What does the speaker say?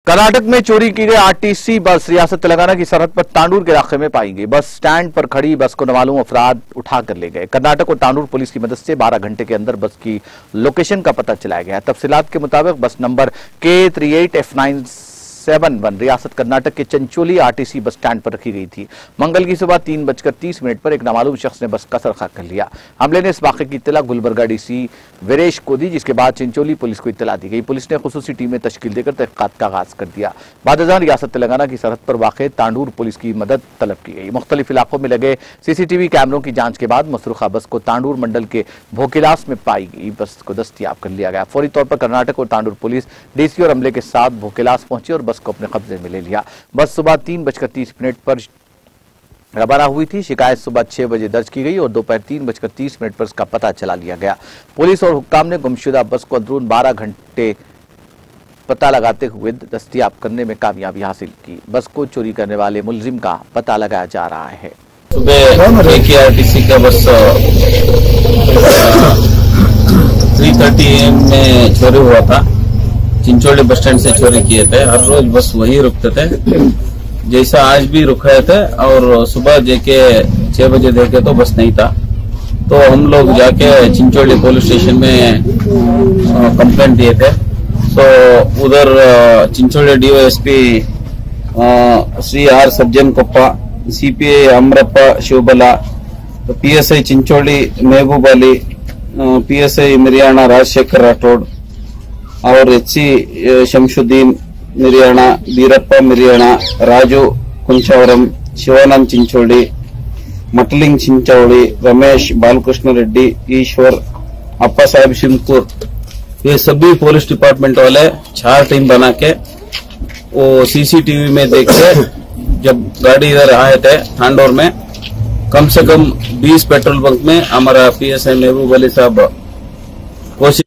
कर्नाटक में चोरी की गई आरटीसी बस रियासत तेलंगाना की सरहद पर तांडूर के इलाके में पाई गई। बस स्टैंड पर खड़ी बस को नामालूम अफराद उठाकर ले गए। कर्नाटक और तांडूर पुलिस की मदद से 12 घंटे के अंदर बस की लोकेशन का पता चलाया गया। तफसीलात के मुताबिक बस नंबर K38F971 रियासत कर्नाटक के चंचोली आरटीसी बस स्टैंड पर रखी गई थी। मंगल की सुबह 3:30 पर एक नामालूम शख्स ने बस का सरखा कर लिया। हमले ने इस वाक़े की इत्तला गुलबर्गा डीसी वीरेश को दी, जिसके बाद चिंचोली पुलिस को इत्तला दी गई। पुलिस ने खुसूसी टीमें तश्कील देकर तहक़ीक़ात का आगाज कर दिया। बादजान रियासत तेलंगाना की सरहद पर वाक़ तांडूर पुलिस की मदद तलब की गई। मुख्तलिफ इलाकों में लगे सीसीटीवी कैमरों की जांच के बाद मसरूखा बस को तांडूर मंडल के भोकिलास में पाई गई बस को दस्तयाब कर लिया गया। फौरी तौर पर कर्नाटक और तांडूर पुलिस डीसी और अमले के साथ भोकिलास पहुंची और बस को अपने कब्जे में ले लिया। बस सुबह 3:30 पर रवाना हुई थी। शिकायत सुबह 6 बजे दर्ज की गई और दोपहर 3:30 पर इसका पता चला लिया गया। पुलिस और हुक्काम ने गुमशुदा बस को अंदरून 12 घंटे पता लगाते हुए दस्तयाब करने में कामयाबी हासिल की। बस को चोरी करने वाले मुलजिम का पता लगाया जा रहा है। सुबह KRTC का बस 3:30 AM में चोरी हुआ था। चिंचोली बस स्टैंड से चोरी किए थे। हर रोज बस वहीं रुकते थे, जैसा आज भी रुक रहे थे। और सुबह जाके 6 बजे देखे तो बस नहीं था, तो हम लोग जाके चिंचोली पुलिस स्टेशन में कंप्लेंट दिए थे। तो उधर चिंचोली DYSP श्री R सज्जन कोप्पा, CPI अमरप्पा शिवबला, PSI चिंचोली महबूब अली, PSI मिरियाना राजशेखर राठौड़ और HC शमशुद्दीन मिरियाना, बीरप्पा मिरियाना, राजू कुंचावरम, शिवानंद चिंचोली, मटलिंग चिंचौड़ी, रमेश बालकृष्ण रेड्डी, ईश्वर, अप्पा साहब शिमकूर, ये सभी पुलिस डिपार्टमेंट वाले 4 टीम बना के वो CCTV में देख के जब गाड़ी इधर आए थे तांडूर में, कम से कम 20 पेट्रोल पंप में हमारा PSI महबूब अली साहब कोशिश